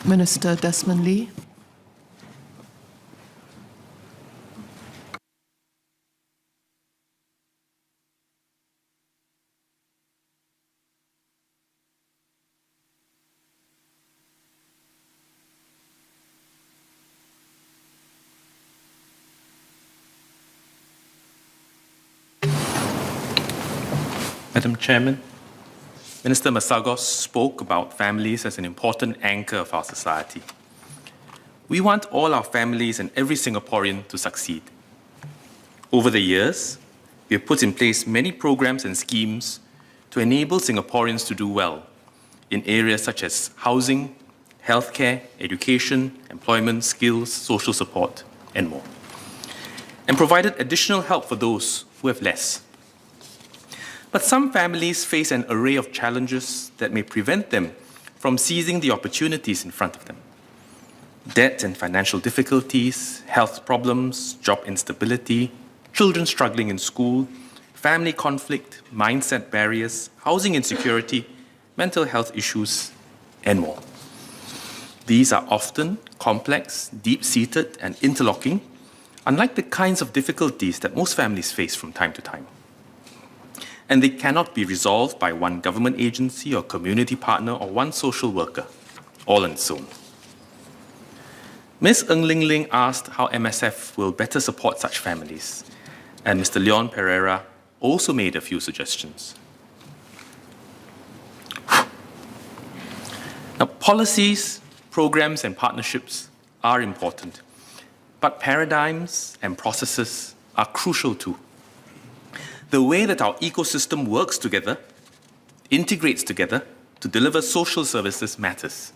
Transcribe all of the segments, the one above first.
Minister Desmond Lee. Madam Chairman, Minister Masagos spoke about families as an important anchor of our society. We want all our families and every Singaporean to succeed. Over the years, we have put in place many programs and schemes to enable Singaporeans to do well in areas such as housing, healthcare, education, employment, skills, social support, and more, and provided additional help for those who have less. But some families face an array of challenges that may prevent them from seizing the opportunities in front of them. Debt and financial difficulties, health problems, job instability, children struggling in school, family conflict, mindset barriers, housing insecurity, mental health issues, and more. These are often complex, deep-seated, and interlocking, unlike the kinds of difficulties that most families face from time to time. And they cannot be resolved by one government agency or community partner or one social worker, all on its own. Ms. Ng Ling Ling asked how MSF will better support such families, and Mr. Leon Pereira also made a few suggestions. Now, policies, programs, and partnerships are important, but paradigms and processes are crucial too. The way that our ecosystem works together, integrates together to deliver social services matters.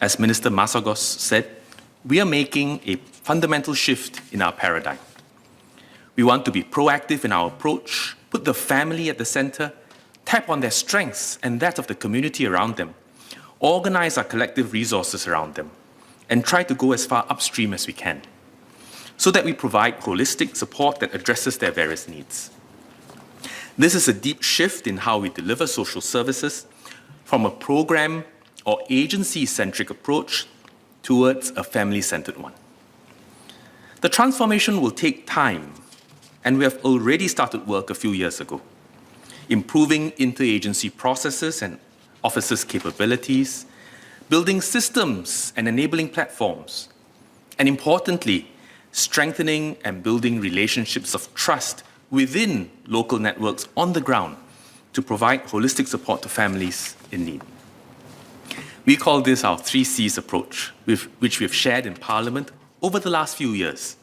As Minister Masagos said, we are making a fundamental shift in our paradigm. We want to be proactive in our approach, put the family at the center, tap on their strengths and that of the community around them, organize our collective resources around them, and try to go as far upstream as we can, so that we provide holistic support that addresses their various needs. This is a deep shift in how we deliver social services from a program or agency-centric approach towards a family-centered one. The transformation will take time, and we have already started work a few years ago, improving interagency processes and officers' capabilities, building systems and enabling platforms, and importantly, strengthening and building relationships of trust within local networks on the ground to provide holistic support to families in need. We call this our 3Cs approach, which we've shared in Parliament over the last few years,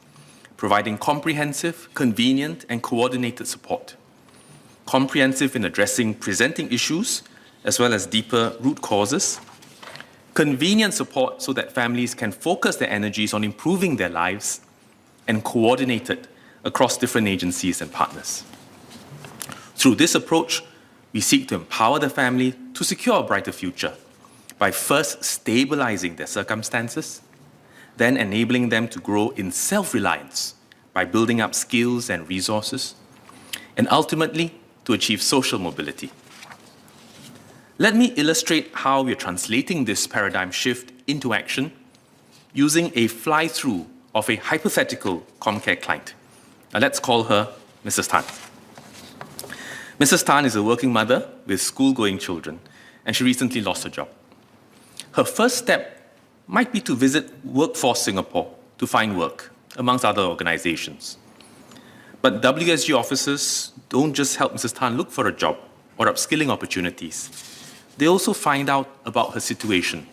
providing comprehensive, convenient, and coordinated support. Comprehensive in addressing presenting issues, as well as deeper root causes. Convenient support so that families can focus their energies on improving their lives, and coordinated across different agencies and partners. Through this approach, we seek to empower the family to secure a brighter future by first stabilizing their circumstances, then enabling them to grow in self-reliance by building up skills and resources, and ultimately to achieve social mobility. Let me illustrate how we're translating this paradigm shift into action using a fly-through of a hypothetical ComCare client. Now let's call her Mrs. Tan. Mrs. Tan is a working mother with school-going children, and she recently lost her job. Her first step might be to visit Workforce Singapore to find work, amongst other organizations. But WSG officers don't just help Mrs. Tan look for a job or upskilling opportunities. They also find out about her situation.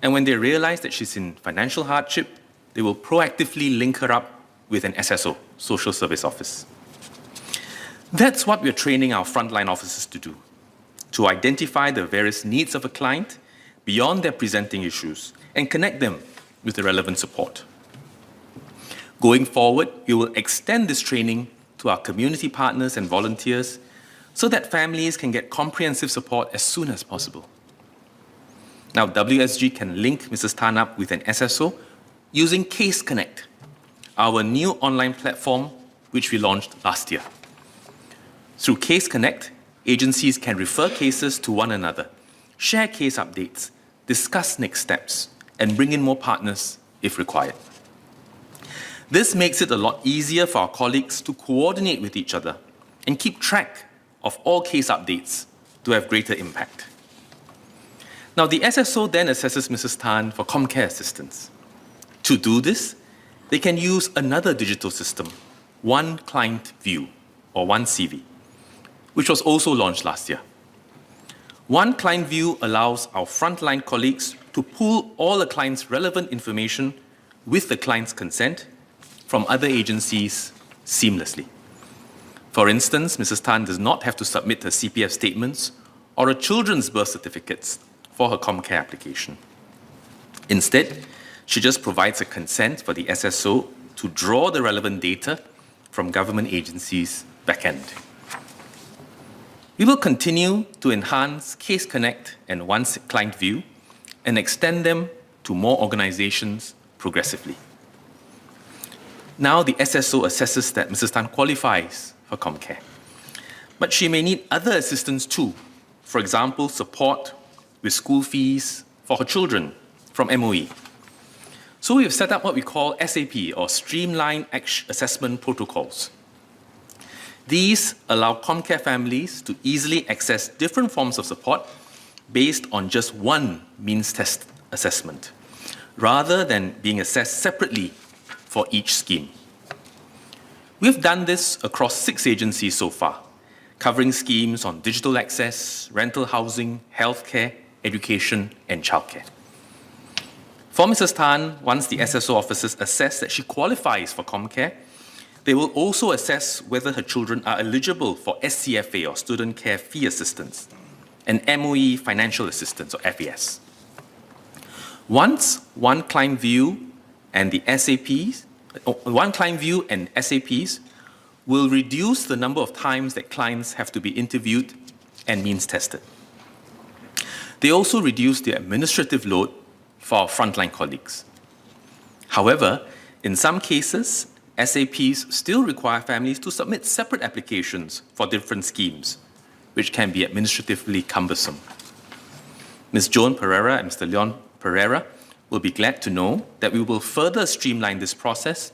And when they realize that she's in financial hardship, they will proactively link her up with an SSO, Social Service Office. That's what we're training our frontline officers to do, to identify the various needs of a client beyond their presenting issues and connect them with the relevant support. Going forward, we will extend this training to our community partners and volunteers so that families can get comprehensive support as soon as possible. Now, WSG can link Mrs. Tan up with an SSO using Case Connect, our new online platform which we launched last year. Through Case Connect, agencies can refer cases to one another, share case updates, discuss next steps, and bring in more partners if required. This makes it a lot easier for our colleagues to coordinate with each other and keep track of all case updates to have greater impact. Now, the SSO then assesses Mrs. Tan for ComCare assistance. To do this, they can use another digital system, One Client View, or 1CV, which was also launched last year. One Client View allows our frontline colleagues to pull all a client's relevant information with the client's consent from other agencies seamlessly. For instance, Mrs. Tan does not have to submit her CPF statements or her children's birth certificates for her ComCare application. Instead, she just provides a consent for the SSO to draw the relevant data from government agencies' back-end. We will continue to enhance Case Connect and One Client View and extend them to more organizations progressively. Now the SSO assesses that Mrs. Tan qualifies for ComCare, but she may need other assistance too. For example, support with school fees for her children from MOE. So we have set up what we call SAP, or Streamline Assessment Protocols. These allow ComCare families to easily access different forms of support based on just one means test assessment, rather than being assessed separately for each scheme. We've done this across 6 agencies so far, covering schemes on digital access, rental housing, healthcare, education, and childcare. For Mrs. Tan, once the SSO officers assess that she qualifies for ComCare, they will also assess whether her children are eligible for SCFA, or Student Care Fee Assistance, and MOE Financial Assistance, or FAS. Once One Client View and the SAPs, One Client View and SAPs will reduce the number of times that clients have to be interviewed and means tested. They also reduce the administrative load for our frontline colleagues. However, in some cases, SAPs still require families to submit separate applications for different schemes, which can be administratively cumbersome. Ms. Joan Pereira and Mr. Leon Pereira will be glad to know that we will further streamline this process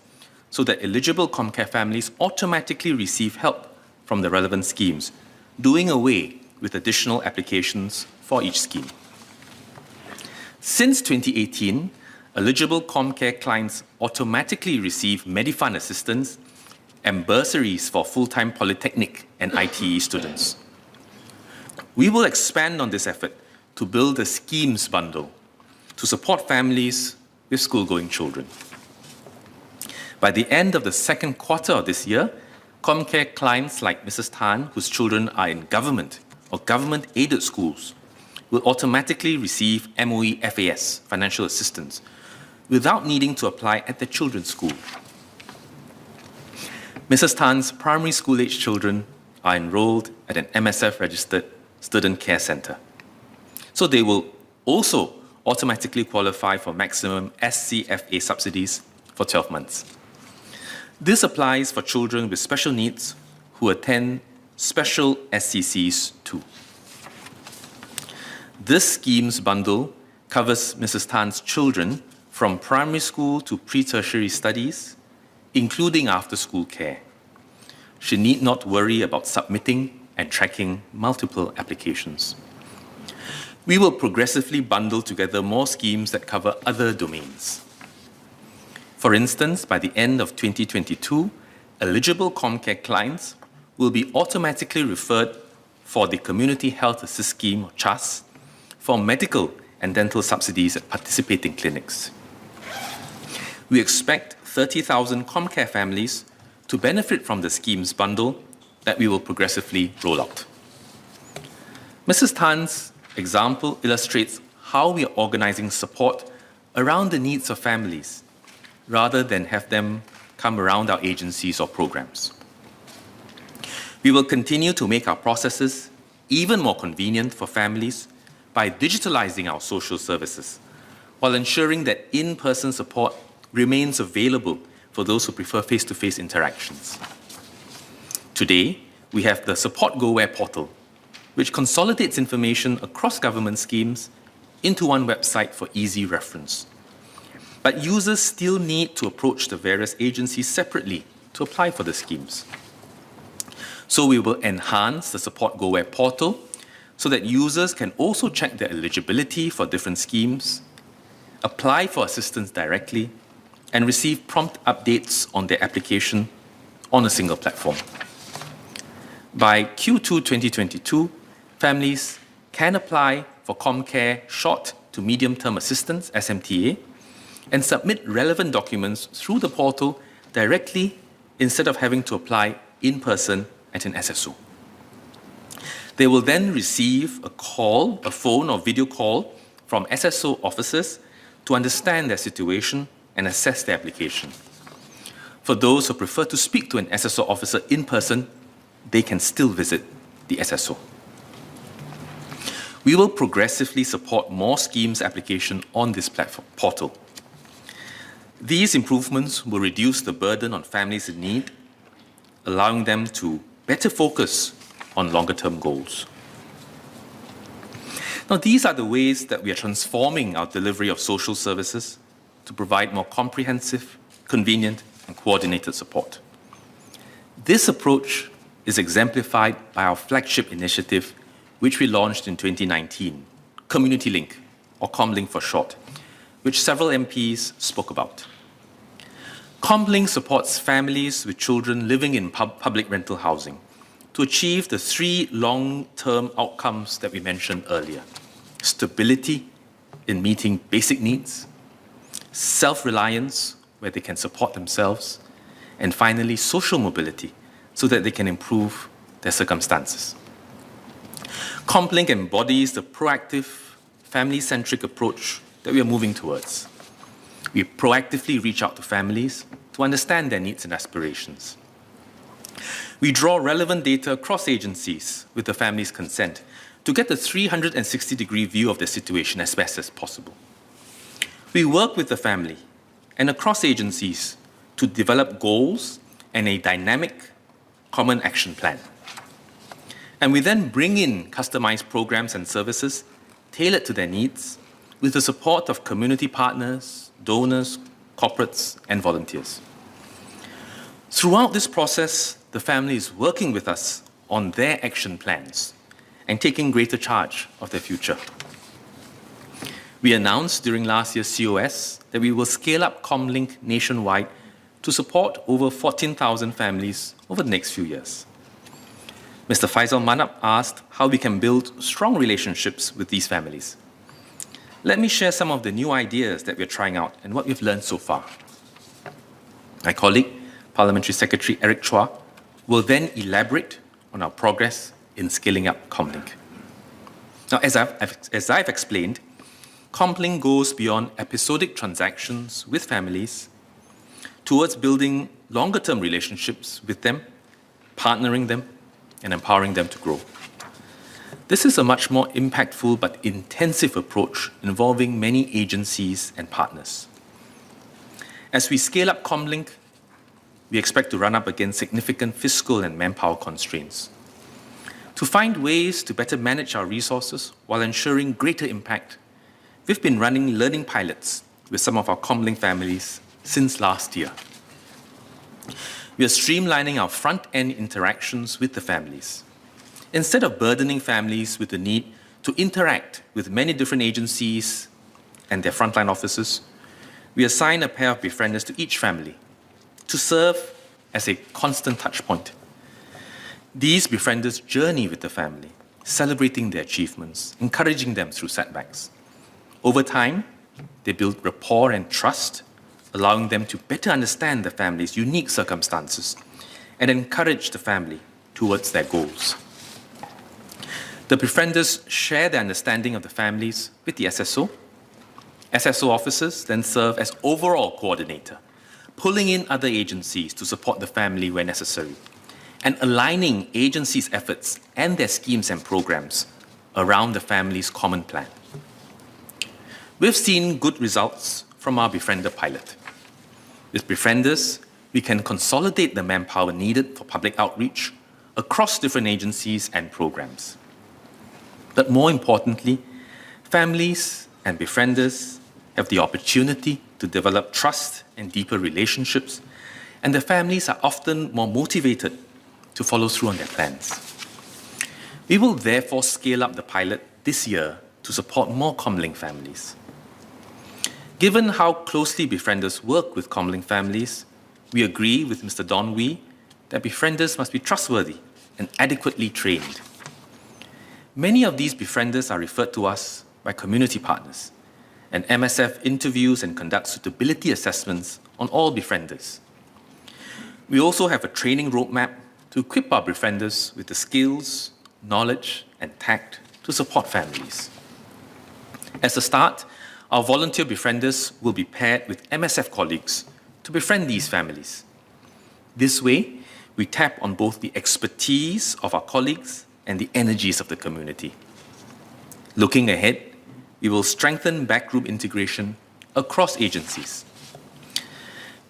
so that eligible ComCare families automatically receive help from the relevant schemes, doing away with additional applications for each scheme. Since 2018, eligible ComCare clients automatically receive Medifund assistance and bursaries for full-time polytechnic and ITE students. We will expand on this effort to build a schemes bundle to support families with school-going children. By the end of the second quarter of this year, ComCare clients like Mrs. Tan, whose children are in government or government-aided schools, will automatically receive MOE FAS, financial assistance, without needing to apply at their children's school. Mrs. Tan's primary school-age children are enrolled at an MSF-registered student care center, so they will also automatically qualify for maximum SCFA subsidies for 12 months. This applies for children with special needs who attend special SCCs too. This schemes bundle covers Mrs. Tan's children from primary school to pre-tertiary studies, including after-school care. She need not worry about submitting and tracking multiple applications. We will progressively bundle together more schemes that cover other domains. For instance, by the end of 2022, eligible ComCare clients will be automatically referred for the Community Health Assist Scheme, or CHAS, for medical and dental subsidies at participating clinics. We expect 30,000 ComCare families to benefit from the schemes bundle that we will progressively roll out. Mrs. Tan's example illustrates how we are organizing support around the needs of families, rather than have them come around our agencies or programs. We will continue to make our processes even more convenient for families by digitalizing our social services, while ensuring that in-person support remains available for those who prefer face-to-face interactions. Today, we have the Support Go Where portal, which consolidates information across government schemes into one website for easy reference. But users still need to approach the various agencies separately to apply for the schemes. So we will enhance the Support GoWare portal so that users can also check their eligibility for different schemes, apply for assistance directly, and receive prompt updates on their application on a single platform. By Q2 2022, families can apply for ComCare short to medium-term assistance, SMTA, and submit relevant documents through the portal directly instead of having to apply in person at an SSO. They will then receive a call, a phone or video call from SSO officers to understand their situation and assess their application. For those who prefer to speak to an SSO officer in person, they can still visit the SSO. We will progressively support more schemes application on this platform portal. These improvements will reduce the burden on families in need, allowing them to better focus on longer-term goals. Now, these are the ways that we are transforming our delivery of social services to provide more comprehensive, convenient, and coordinated support. This approach is exemplified by our flagship initiative, which we launched in 2019, Community Link, or ComLink for short, which several MPs spoke about. ComLink supports families with children living in public rental housing to achieve the 3 long-term outcomes that we mentioned earlier: stability in meeting basic needs, self-reliance, where they can support themselves, and finally, social mobility, so that they can improve their circumstances. ComLink embodies the proactive, family-centric approach that we are moving towards. We proactively reach out to families to understand their needs and aspirations. We draw relevant data across agencies with the family's consent to get a 360-degree view of their situation as best as possible. We work with the family and across agencies to develop goals and a dynamic common action plan. And we then bring in customized programs and services tailored to their needs with the support of community partners, donors, corporates, and volunteers. Throughout this process, the family is working with us on their action plans and taking greater charge of their future. We announced during last year's COS that we will scale up ComLink nationwide to support over 14,000 families over the next few years. Mr. Faisal Manap asked how we can build strong relationships with these families. Let me share some of the new ideas that we're trying out and what we've learned so far. My colleague, Parliamentary Secretary Eric Chua, will then elaborate on our progress in scaling up ComLink. Now, as I've explained, ComLink goes beyond episodic transactions with families towards building longer-term relationships with them, partnering them, and empowering them to grow. This is a much more impactful but intensive approach involving many agencies and partners. As we scale up ComLink, we expect to run up against significant fiscal and manpower constraints. To find ways to better manage our resources while ensuring greater impact, we've been running learning pilots with some of our ComLink families since last year. We are streamlining our front-end interactions with the families. Instead of burdening families with the need to interact with many different agencies and their frontline officers, we assign a pair of befrienders to each family to serve as a constant touch point. These befrienders journey with the family, celebrating their achievements, encouraging them through setbacks. Over time, they build rapport and trust, allowing them to better understand the family's unique circumstances and encourage the family towards their goals. The befrienders share their understanding of the families with the SSO. SSO officers then serve as overall coordinator, pulling in other agencies to support the family where necessary, and aligning agencies' efforts and their schemes and programs around the family's common plan. We've seen good results from our befriender pilot. With befrienders, we can consolidate the manpower needed for public outreach across different agencies and programs. But more importantly, families and befrienders have the opportunity to develop trust and deeper relationships, and the families are often more motivated to follow through on their plans. We will therefore scale up the pilot this year to support more ComLink families. Given how closely befrienders work with ComLink families, we agree with Mr. Don Wee that befrienders must be trustworthy and adequately trained. Many of these befrienders are referred to us by community partners, and MSF interviews and conducts suitability assessments on all befrienders. We also have a training roadmap to equip our befrienders with the skills, knowledge, and tact to support families. As a start, our volunteer befrienders will be paired with MSF colleagues to befriend these families. This way, we tap on both the expertise of our colleagues and the energies of the community. Looking ahead, we will strengthen backroom integration across agencies.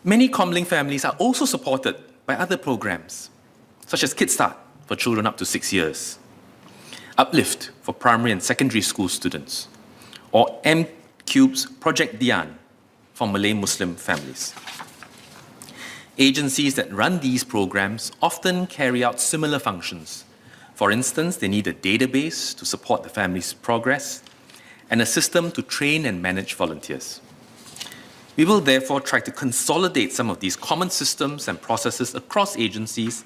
Many ComLink families are also supported by other programs, such as Kickstart for children up to 6 years, Uplift for primary and secondary school students, or M-Cube's Project Dian for Malay Muslim families. Agencies that run these programs often carry out similar functions. For instance, they need a database to support the family's progress and a system to train and manage volunteers. We will therefore try to consolidate some of these common systems and processes across agencies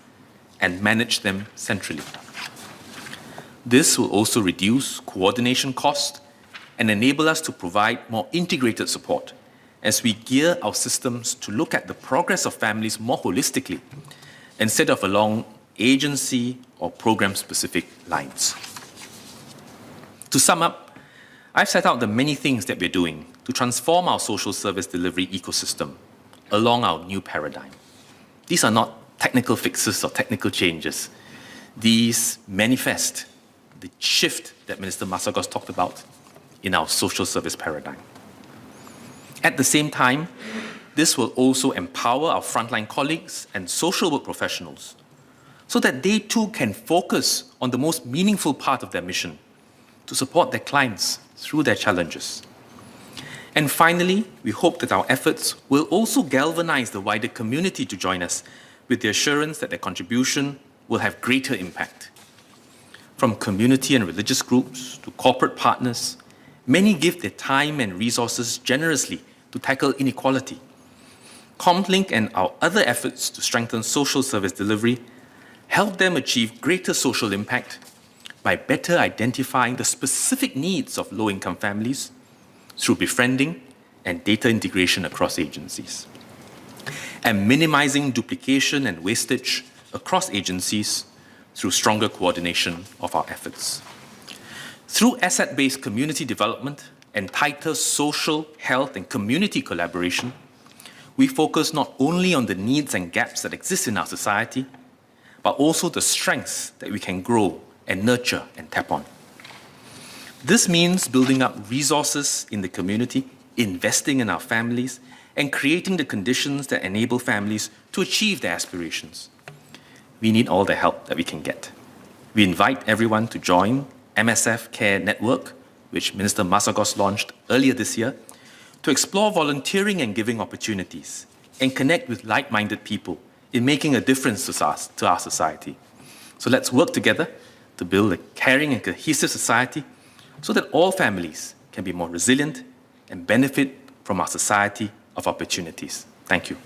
and manage them centrally. This will also reduce coordination cost and enable us to provide more integrated support as we gear our systems to look at the progress of families more holistically instead of along agency or program-specific lines. To sum up, I've set out the many things that we're doing to transform our social service delivery ecosystem along our new paradigm. These are not technical fixes or technical changes. These manifest the shift that Minister Masagos talked about in our social service paradigm. At the same time, this will also empower our frontline colleagues and social work professionals so that they too can focus on the most meaningful part of their mission to support their clients through their challenges. And finally, we hope that our efforts will also galvanize the wider community to join us with the assurance that their contribution will have greater impact. From community and religious groups to corporate partners, many give their time and resources generously to tackle inequality. ComLink and our other efforts to strengthen social service delivery help them achieve greater social impact by better identifying the specific needs of low-income families through befriending and data integration across agencies, and minimizing duplication and wastage across agencies through stronger coordination of our efforts. Through asset-based community development and tighter social, health, and community collaboration, we focus not only on the needs and gaps that exist in our society, but also the strengths that we can grow and nurture and tap on. This means building up resources in the community, investing in our families, and creating the conditions that enable families to achieve their aspirations. We need all the help that we can get. We invite everyone to join MSF Care Network, which Minister Masagos launched earlier this year, to explore volunteering and giving opportunities and connect with like-minded people in making a difference to our society. So let's work together to build a caring and cohesive society so that all families can be more resilient and benefit from our society of opportunities. Thank you.